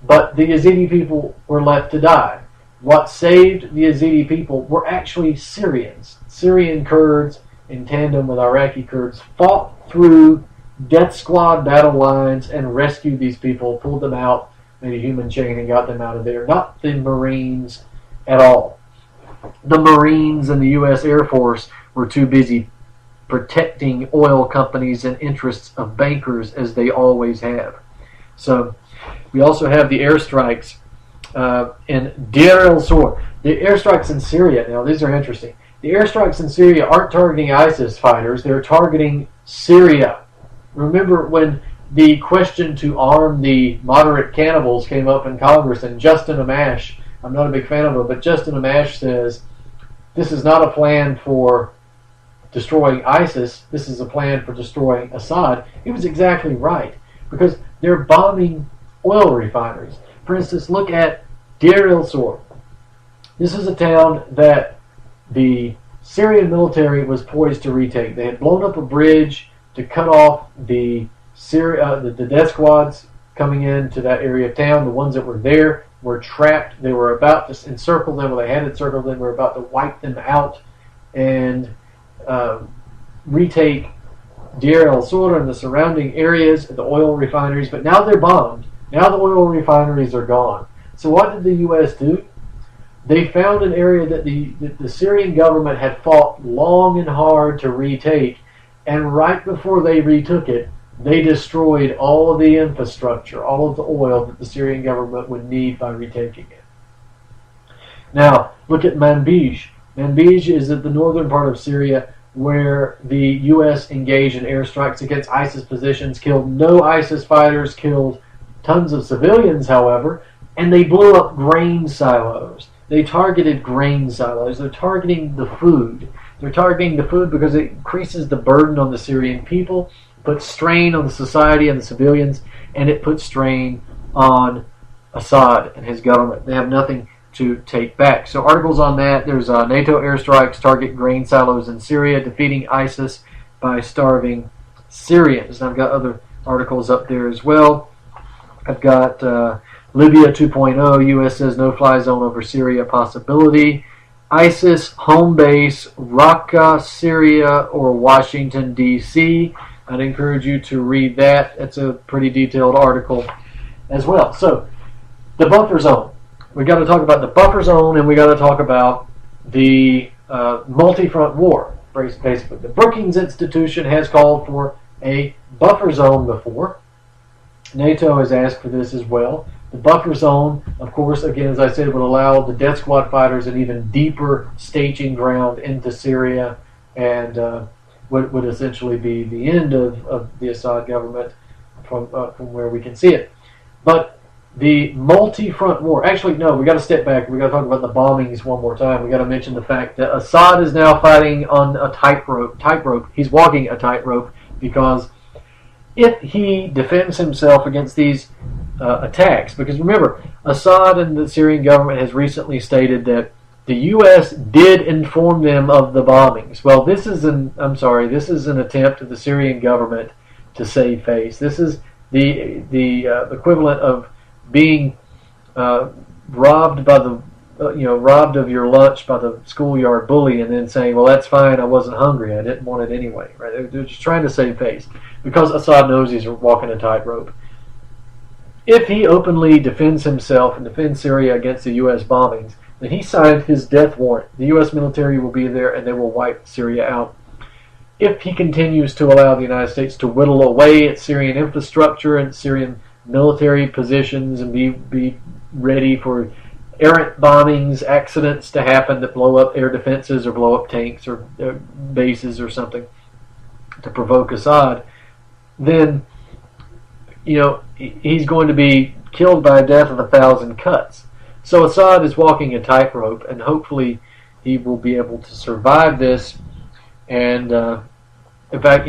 Speaker 1: but the Yazidi people were left to die. What saved the Yazidi people were actually Syrians. Syrian Kurds, in tandem with Iraqi Kurds, fought through death squad battle lines and rescued these people, pulled them out, made a human chain and got them out of there. Not the Marines at all. The Marines and the U.S. Air Force were too busy protecting oil companies and interests of bankers, as they always have. So we also have the airstrikes in Deir el-Zor. The airstrikes in Syria, now these are interesting. The airstrikes in Syria aren't targeting ISIS fighters, they're targeting Syria. Remember when the question to arm the moderate cannibals came up in Congress, and Justin Amash, I'm not a big fan of him, but Justin Amash says, this is not a plan for destroying ISIS, this is a plan for destroying Assad. He was exactly right, because they're bombing oil refineries. For instance, look at Deir el-Zor. This is a town that the Syrian military was poised to retake. They had blown up a bridge to cut off the death squads coming into that area of town. The ones that were there were trapped. They were about to encircle them, or they had encircled them. They were about to wipe them out and retake Deir el-Zor and the surrounding areas, the oil refineries. But now they're bombed. Now the oil refineries are gone. So what did the U.S. do? They found an area that the Syrian government had fought long and hard to retake, and right before they retook it, they destroyed all of the infrastructure, all of the oil that the Syrian government would need by retaking it. Now, look at Manbij. Manbij is at the northern part of Syria, where the U.S. engaged in airstrikes against ISIS positions, killed no ISIS fighters, killed tons of civilians, however, and they blew up grain silos. They targeted grain silos. They're targeting the food. They're targeting the food because it increases the burden on the Syrian people, puts strain on the society and the civilians, and it puts strain on Assad and his government. They have nothing to take back. So articles on that, there's NATO airstrikes target grain silos in Syria, defeating ISIS by starving Syrians. And I've got other articles up there as well. I've got Libya 2.0, U.S. says no-fly zone over Syria possibility. ISIS home base, Raqqa, Syria, or Washington, D.C. I'd encourage you to read that. It's a pretty detailed article as well. So, the buffer zone. We got to talk about the buffer zone, and we got to talk about the multi-front war, basically. The Brookings Institution has called for a buffer zone before. NATO has asked for this as well. The buffer zone, of course, again, as I said, would allow the death squad fighters an even deeper staging ground into Syria, and would essentially be the end of the Assad government from where we can see it. But the multi-front war. Actually, no, we got to step back. We got to talk about the bombings one more time. We got to mention the fact that Assad is now fighting on a tightrope. He's walking a tightrope because if he defends himself against these attacks, because remember, Assad and the Syrian government has recently stated that the U.S. did inform them of the bombings. Well, this is an attempt of the Syrian government to save face. This is the equivalent of being robbed of your lunch by the schoolyard bully, and then saying, "Well, that's fine. I wasn't hungry. I didn't want it anyway." Right? They're just trying to save face because Assad knows he's walking a tightrope. If he openly defends himself and defends Syria against the U.S. bombings, then he signed his death warrant. The U.S. military will be there, and they will wipe Syria out. If he continues to allow the United States to whittle away at Syrian infrastructure and Syrian military positions and be ready for errant bombings, accidents to happen that blow up air defenses or blow up tanks or bases or something to provoke Assad, then he's going to be killed by a death of 1,000 cuts. So Assad is walking a tightrope, and hopefully he will be able to survive this. And in fact,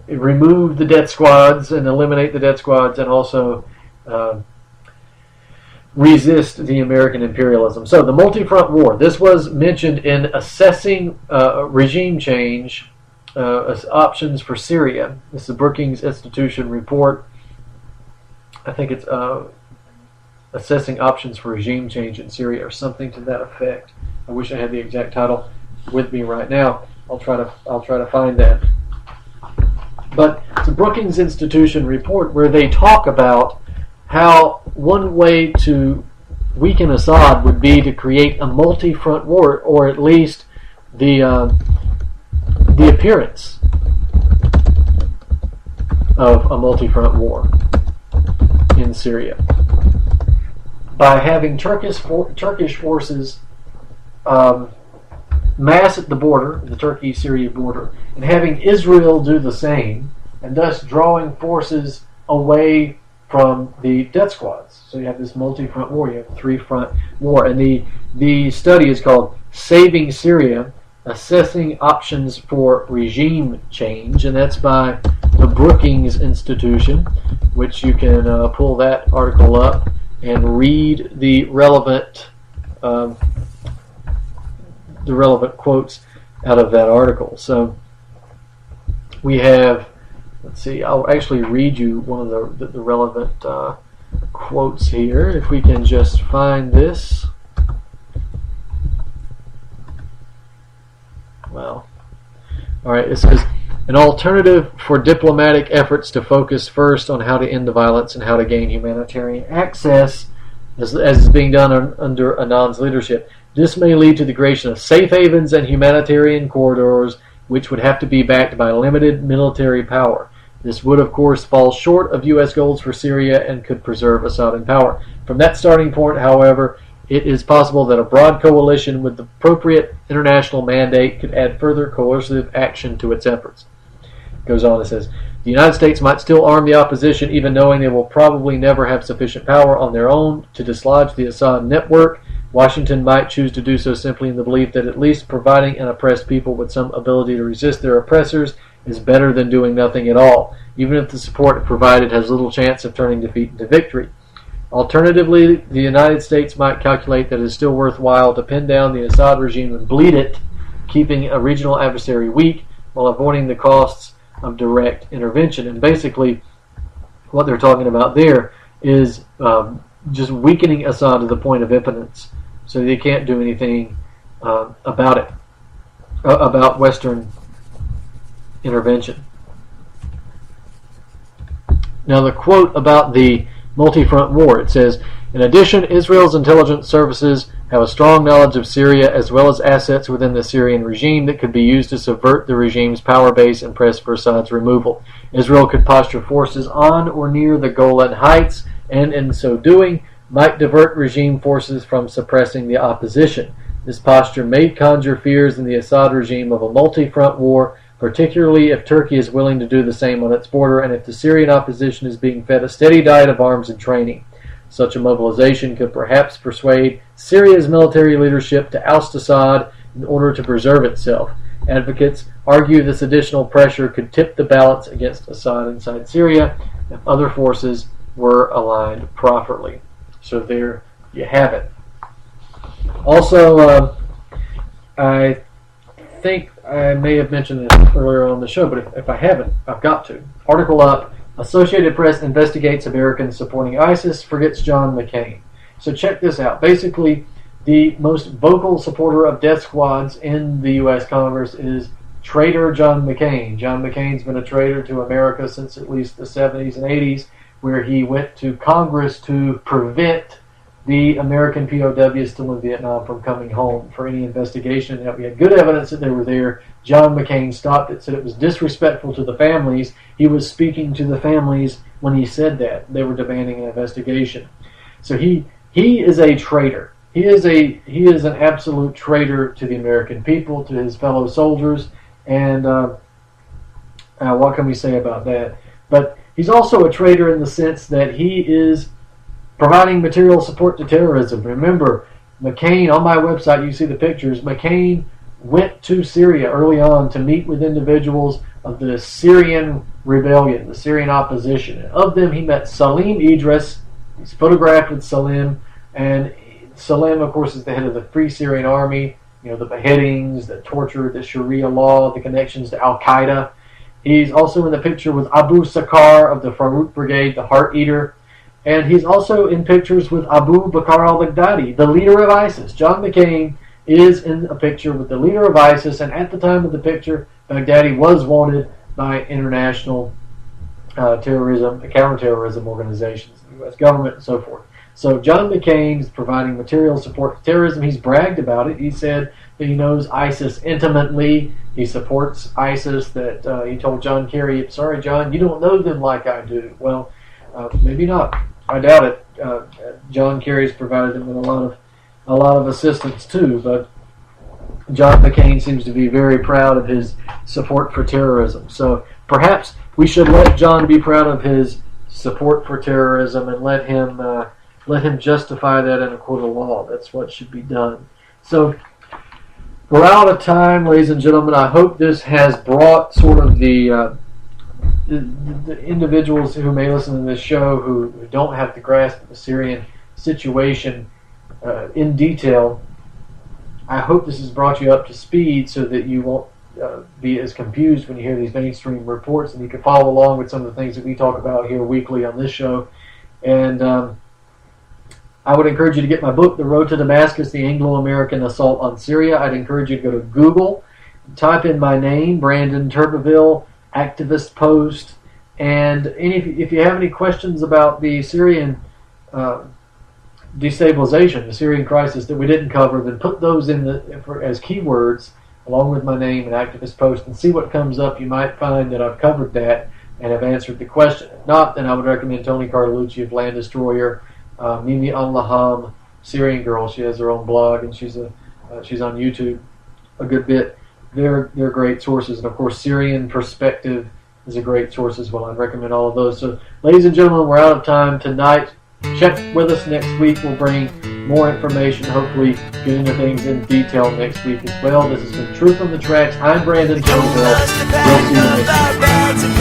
Speaker 1: remove the death squads and eliminate the death squads, and also resist the American imperialism. So the multi-front war. This was mentioned in assessing regime change options for Syria. This is the Brookings Institution report. I think it's assessing options for regime change in Syria, or something to that effect. I wish I had the exact title with me right now. I'll try to find that. But it's a Brookings Institution report where they talk about how one way to weaken Assad would be to create a multi-front war, or at least the appearance of a multi-front war in Syria by having Turkish forces mass at the border, the Turkey-Syria border, and having Israel do the same, and thus drawing forces away from the death squads. So you have this multi-front war, you have a three-front war, and the study is called Saving Syria, Assessing Options for Regime Change, and that's by the Brookings Institution, which you can pull that article up and read the relevant quotes out of that article. So we have, let's see, I'll actually read you one of the relevant quotes here, if we can just find this. Well, all right, it says, an alternative for diplomatic efforts to focus first on how to end the violence and how to gain humanitarian access, as is being done under Annan's leadership. This may lead to the creation of safe havens and humanitarian corridors, which would have to be backed by limited military power. This would, of course, fall short of U.S. goals for Syria and could preserve Assad in power. From that starting point, however, it is possible that a broad coalition with the appropriate international mandate could add further coercive action to its efforts. It goes on, it says, the United States might still arm the opposition, even knowing they will probably never have sufficient power on their own to dislodge the Assad network. Washington might choose to do so simply in the belief that at least providing an oppressed people with some ability to resist their oppressors is better than doing nothing at all, even if the support provided has little chance of turning defeat into victory. Alternatively, the United States might calculate that it is still worthwhile to pin down the Assad regime and bleed it, keeping a regional adversary weak while avoiding the costs of direct intervention. And basically, what they're talking about there is just weakening Assad to the point of impotence, so they can't do anything about it, about Western intervention. Now, the quote about the multi-front war, it says, in addition, Israel's intelligence services have a strong knowledge of Syria as well as assets within the Syrian regime that could be used to subvert the regime's power base and press for Assad's removal. Israel could posture forces on or near the Golan Heights, and in so doing, might divert regime forces from suppressing the opposition. This posture may conjure fears in the Assad regime of a multi-front war particularly if Turkey is willing to do the same on its border and if the Syrian opposition is being fed a steady diet of arms and training. Such a mobilization could perhaps persuade Syria's military leadership to oust Assad in order to preserve itself. Advocates argue this additional pressure could tip the balance against Assad inside Syria if other forces were aligned properly. So there you have it. Also, I think I may have mentioned this earlier on the show, but if I haven't, I've got to. Article up, Associated Press investigates Americans supporting ISIS, forgets John McCain. So check this out. Basically, the most vocal supporter of death squads in the U.S. Congress is traitor John McCain. John McCain's been a traitor to America since at least the 70s and 80s, where he went to Congress to prevent the American POWs still in Vietnam from coming home for any investigation. Now, we had good evidence that they were there. John McCain stopped it, said it was disrespectful to the families. He was speaking to the families when he said that. They were demanding an investigation. So he is a traitor. He is an absolute traitor to the American people, to his fellow soldiers, and what can we say about that? But he's also a traitor in the sense that he is providing material support to terrorism. Remember, McCain, on my website, you see the pictures, McCain went to Syria early on to meet with individuals of the Syrian rebellion, the Syrian opposition. And of them, he met Salim Idris. He's photographed with Salim, and Salim, of course, is the head of the Free Syrian Army. You know, the beheadings, the torture, the Sharia law, the connections to Al-Qaeda. He's also in the picture with Abu Sakar of the Farouk Brigade, the Heart Eater. And he's also in pictures with Abu Bakr al-Baghdadi, the leader of ISIS. John McCain is in a picture with the leader of ISIS, and at the time of the picture, Baghdadi was wanted by international counterterrorism organizations, the U.S. government, and so forth. So John McCain is providing material support to terrorism. He's bragged about it. He said that he knows ISIS intimately. He supports ISIS. That he told John Kerry, "Sorry, John, you don't know them like I do." Well, maybe not. I doubt it. John Kerry's provided him with a lot of assistance too. But John McCain seems to be very proud of his support for terrorism. So perhaps we should let John be proud of his support for terrorism and let him justify that in a court of law. That's what should be done. So we're out of time, ladies and gentlemen. I hope this has brought sort of the individuals who may listen to this show who don't have the grasp of the Syrian situation in detail. I hope this has brought you up to speed so that you won't be as confused when you hear these mainstream reports, and you can follow along with some of the things that we talk about here weekly on this show. And I would encourage you to get my book, The Road to Damascus, The Anglo-American Assault on Syria. I'd encourage you to go to Google, type in my name, Brandon Turbeville, activist post, and if you have any questions about the Syrian destabilization, the Syrian crisis that we didn't cover, then put those in as keywords along with my name and activist post and see what comes up. You might find that I've covered that and have answered the question. If not, then I would recommend Tony Carlucci of Land Destroyer, Mimi Al-Laham, Syrian Girl. She has her own blog, and she's on YouTube a good bit. They're great sources, and of course Syrian Perspective is a great source as well. I'd recommend all of those. So, ladies and gentlemen, we're out of time tonight. Check with us next week. We'll bring more information, hopefully get into things in detail next week as well. This has been Truth on the Tracks. I'm Brandon Turbeville. We'll see you next week.